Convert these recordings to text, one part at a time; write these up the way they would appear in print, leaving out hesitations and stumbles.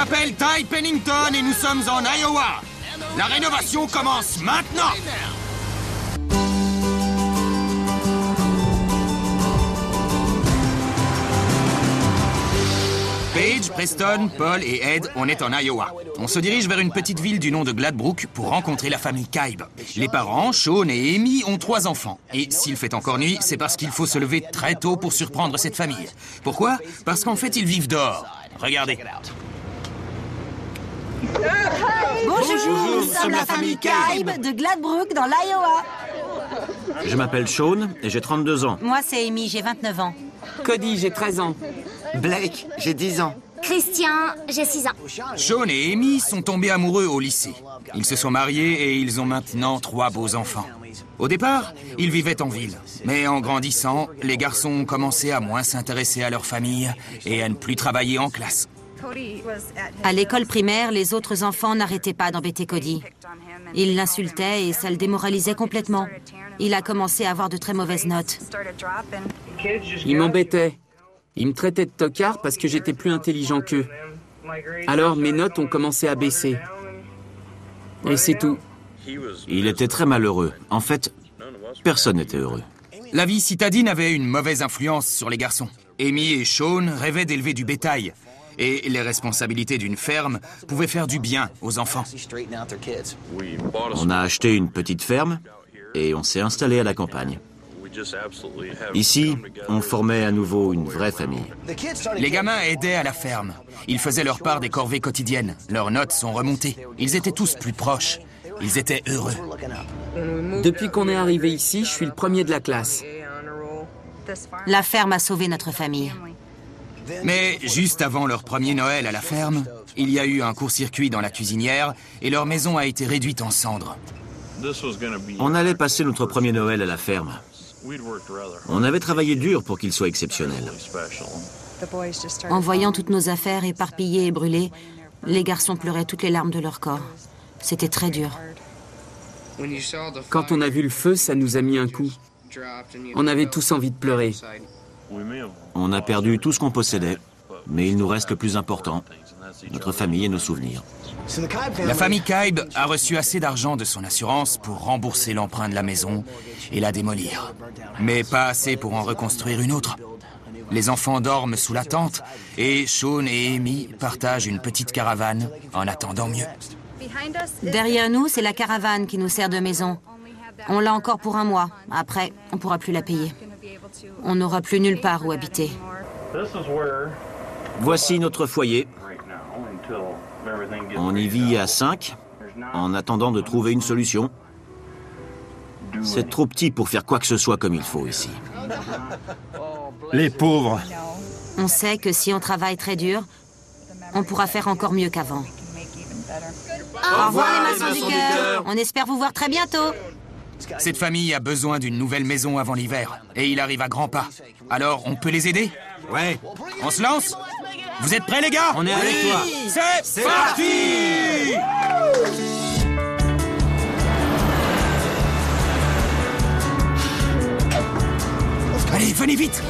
m'appelle Ty Pennington et nous sommes en Iowa. La rénovation commence maintenant. Paige, Preston, Paul et Ed, on est en Iowa. On se dirige vers une petite ville du nom de Gladbrook pour rencontrer la famille Kaibe. Les parents, Sean et Amy, ont 3 enfants. Et s'il fait encore nuit, c'est parce qu'il faut se lever très tôt pour surprendre cette famille. Pourquoi? Parce qu'en fait, ils vivent dehors. Regardez. Bonjour, nous sommes la famille Kaibe de Gladbrook dans l'Iowa. Je m'appelle Sean et j'ai 32 ans. Moi, c'est Amy, j'ai 29 ans. Cody, j'ai 13 ans. Blake, j'ai 10 ans. Christian, j'ai 6 ans. Sean et Amy sont tombés amoureux au lycée. Ils se sont mariés et ils ont maintenant 3 beaux enfants. Au départ, ils vivaient en ville. Mais en grandissant, les garçons ont commencé à moins s'intéresser à leur famille et à ne plus travailler en classe. À l'école primaire, les autres enfants n'arrêtaient pas d'embêter Cody. Ils l'insultaient et ça le démoralisait complètement. Il a commencé à avoir de très mauvaises notes. Ils m'embêtaient. Ils me traitaient de tocard parce que j'étais plus intelligent qu'eux. Alors mes notes ont commencé à baisser. Et c'est tout. Il était très malheureux. En fait, personne n'était heureux. La vie citadine avait une mauvaise influence sur les garçons. Amy et Sean rêvaient d'élever du bétail. Et les responsabilités d'une ferme pouvaient faire du bien aux enfants. On a acheté une petite ferme et on s'est installé à la campagne. Ici, on formait à nouveau une vraie famille. Les gamins aidaient à la ferme. Ils faisaient leur part des corvées quotidiennes. Leurs notes sont remontées. Ils étaient tous plus proches. Ils étaient heureux. Depuis qu'on est arrivé ici, je suis le premier de la classe. La ferme a sauvé notre famille. Mais juste avant leur premier Noël à la ferme, il y a eu un court-circuit dans la cuisinière et leur maison a été réduite en cendres. On allait passer notre premier Noël à la ferme. On avait travaillé dur pour qu'il soit exceptionnel. En voyant toutes nos affaires éparpillées et brûlées, les garçons pleuraient toutes les larmes de leur corps. C'était très dur. Quand on a vu le feu, ça nous a mis un coup. On avait tous envie de pleurer. On a perdu tout ce qu'on possédait, mais il nous reste le plus important, notre famille et nos souvenirs. La famille Kaibe a reçu assez d'argent de son assurance pour rembourser l'emprunt de la maison et la démolir. Mais pas assez pour en reconstruire une autre. Les enfants dorment sous la tente et Sean et Amy partagent une petite caravane en attendant mieux. Derrière nous, c'est la caravane qui nous sert de maison. On l'a encore pour 1 mois. Après, on ne pourra plus la payer. On n'aura plus nulle part où habiter. Voici notre foyer. On y vit à 5, en attendant de trouver une solution. C'est trop petit pour faire quoi que ce soit comme il faut ici. Les pauvres. On sait que si on travaille très dur, on pourra faire encore mieux qu'avant. Au revoir les maçons du cœur. On espère vous voir très bientôt. Cette famille a besoin d'une nouvelle maison avant l'hiver et il arrive à grands pas. Alors, on peut les aider? Ouais. On se lance? Vous êtes prêts, les gars? On est avec toi. C'est parti! Allez, venez vite!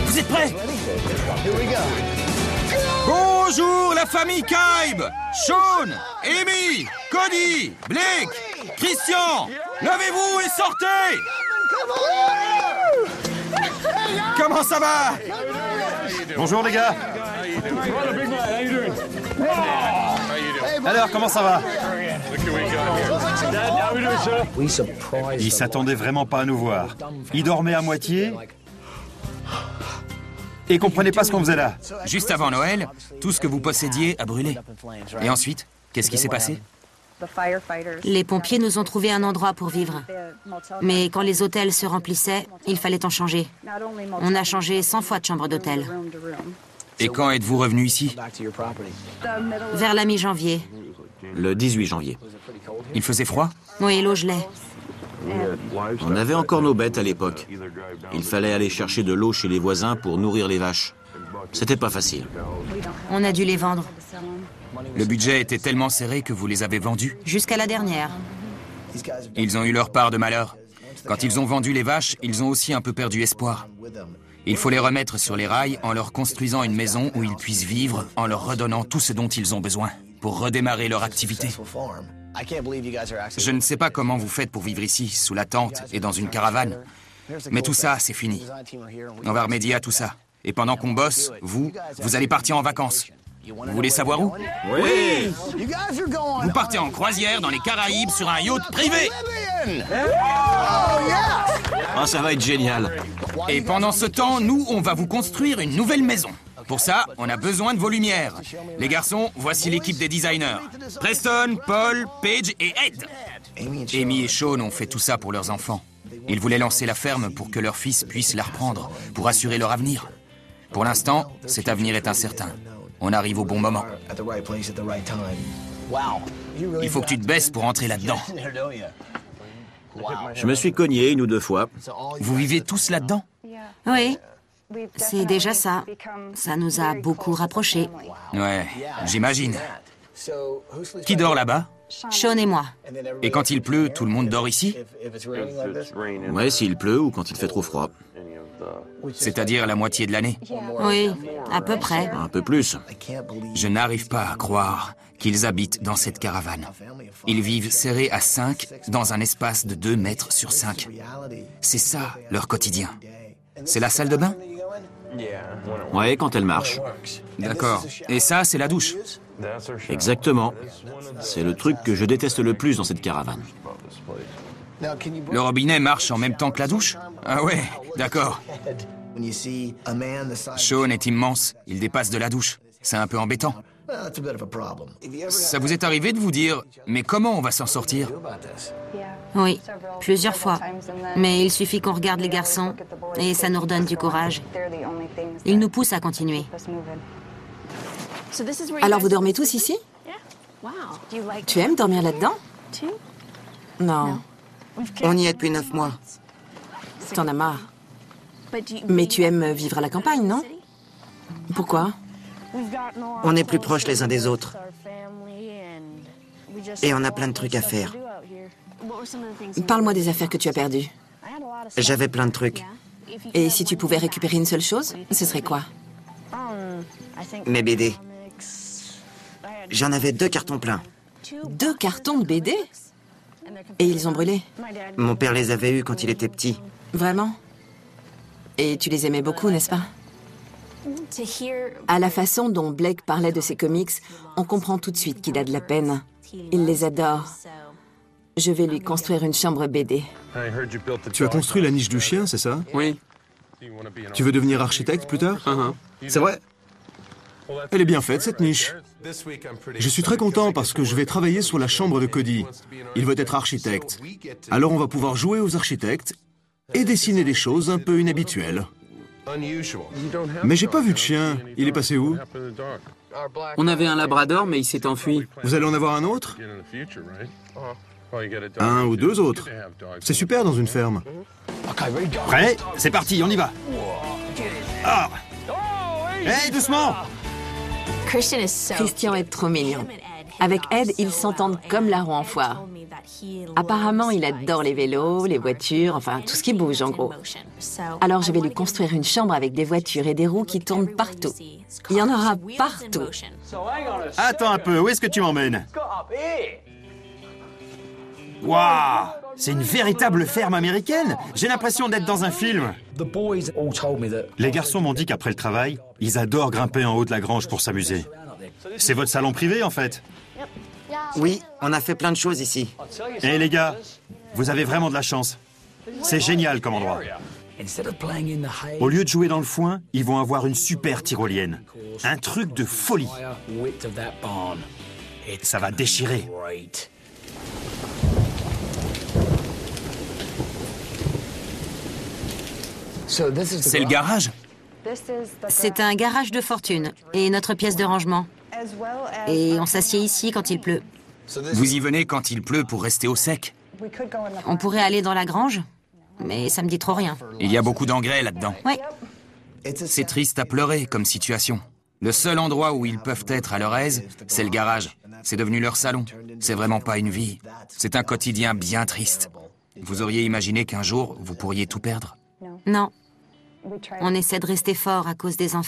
Vous êtes prêts? Bonjour la famille Kaibe! Sean, Amy, Cody, Blake, Christian! Levez-vous et sortez! Comment ça va? Bonjour les gars. Alors, comment ça va? Ils s'attendaient vraiment pas à nous voir. Ils dormaient à moitié et comprenaient pas ce qu'on faisait là. Juste avant Noël, tout ce que vous possédiez a brûlé. Et ensuite, qu'est-ce qui s'est passé? Les pompiers nous ont trouvé un endroit pour vivre. Mais quand les hôtels se remplissaient, il fallait en changer. On a changé 100 fois de chambre d'hôtel. Et quand êtes-vous revenu ici? Vers la mi-janvier. Le 18 janvier. Il faisait froid? Oui, l'eau gelait. On avait encore nos bêtes à l'époque. Il fallait aller chercher de l'eau chez les voisins pour nourrir les vaches. C'était pas facile. On a dû les vendre. Le budget était tellement serré que vous les avez vendus? Jusqu'à la dernière. Ils ont eu leur part de malheur. Quand ils ont vendu les vaches, ils ont aussi un peu perdu espoir. Il faut les remettre sur les rails en leur construisant une maison où ils puissent vivre, en leur redonnant tout ce dont ils ont besoin pour redémarrer leur activité. Je ne sais pas comment vous faites pour vivre ici, sous la tente et dans une caravane, mais tout ça, c'est fini. On va remédier à tout ça. Et pendant qu'on bosse, vous allez partir en vacances. Vous voulez savoir où? Oui! Vous partez en croisière dans les Caraïbes sur un yacht privé. Ah, ça va être génial. Et pendant ce temps, nous, on va vous construire une nouvelle maison. Pour ça, on a besoin de vos lumières. Les garçons, voici l'équipe des designers. Preston, Paul, Paige et Ed. Amy et Sean ont fait tout ça pour leurs enfants. Ils voulaient lancer la ferme pour que leur fils puisse la reprendre, pour assurer leur avenir. Pour l'instant, cet avenir est incertain. On arrive au bon moment. Il faut que tu te baisses pour entrer là-dedans. Je me suis cogné 1 ou 2 fois. Vous vivez tous là-dedans? Oui, c'est déjà ça. Ça nous a beaucoup rapprochés. Ouais, j'imagine. Qui dort là-bas? Sean et moi. Et quand il pleut, tout le monde dort ici? Ouais, s'il pleut ou quand il fait trop froid. C'est-à-dire la moitié de l'année? Oui, à peu près. Un peu plus. Je n'arrive pas à croire qu'ils habitent dans cette caravane. Ils vivent serrés à 5 dans un espace de 2 mètres sur 5. C'est ça, leur quotidien. C'est la salle de bain? Ouais, quand elle marche. D'accord. Et ça, c'est la douche? Exactement. C'est le truc que je déteste le plus dans cette caravane. Le robinet marche en même temps que la douche? Ah ouais, d'accord. Sean est immense. Il dépasse de la douche. C'est un peu embêtant. Ça vous est arrivé de vous dire, mais comment on va s'en sortir? Oui, plusieurs fois. Mais il suffit qu'on regarde les garçons et ça nous redonne du courage. Ils nous poussent à continuer. Alors vous dormez tous ici? Tu aimes dormir là-dedans? Non, On y est depuis 9 mois. t'en as marre. Mais tu aimes vivre à la campagne, non? Pourquoi? On est plus proches les uns des autres. Et on a plein de trucs à faire. Parle-moi des affaires que tu as perdues. J'avais plein de trucs. Et si tu pouvais récupérer une seule chose, ce serait quoi? Mes BD. J'en avais 2 cartons pleins. 2 cartons de BD? Et ils ont brûlé? Mon père les avait eus quand il était petit. Vraiment? Et tu les aimais beaucoup, n'est-ce pas? À la façon dont Blake parlait de ses comics, on comprend tout de suite qu'il a de la peine. Il les adore. Je vais lui construire une chambre BD. Tu as construit la niche du chien, c'est ça? Oui. Tu veux devenir architecte plus tard? C'est vrai? Elle est bien faite, cette niche. Je suis très content parce que je vais travailler sur la chambre de Cody. Il veut être architecte. Alors on va pouvoir jouer aux architectes et dessiner des choses un peu inhabituelles. Mais j'ai pas vu de chien. Il est passé où? On avait un labrador, mais il s'est enfui. Vous allez en avoir un autre? 1 ou 2 autres. C'est super dans une ferme. Prêt? C'est parti, on y va. Ah! Hey, doucement! Christian est trop mignon. Avec Ed, ils s'entendent comme larrons en foire. Apparemment, il adore les vélos, les voitures, enfin tout ce qui bouge en gros. Alors je vais lui construire une chambre avec des voitures et des roues qui tournent partout. Il y en aura partout. Attends un peu, où est-ce que tu m'emmènes? Waouh! C'est une véritable ferme américaine! J'ai l'impression d'être dans un film. Les garçons m'ont dit qu'après le travail, ils adorent grimper en haut de la grange pour s'amuser. C'est votre salon privé, en fait? Oui, on a fait plein de choses ici. Eh les gars, vous avez vraiment de la chance. C'est génial comme endroit. Au lieu de jouer dans le foin, ils vont avoir une super tyrolienne. Un truc de folie. Ça va déchirer. C'est le garage? C'est un garage de fortune et notre pièce de rangement. Et on s'assied ici quand il pleut. Vous y venez quand il pleut pour rester au sec? On pourrait aller dans la grange, mais ça me dit trop rien. Il y a beaucoup d'engrais là-dedans. Oui. C'est triste à pleurer comme situation. Le seul endroit où ils peuvent être à leur aise, c'est le garage. C'est devenu leur salon. C'est vraiment pas une vie. C'est un quotidien bien triste. Vous auriez imaginé qu'un jour, vous pourriez tout perdre? Non. On essaie de rester fort à cause des enfants.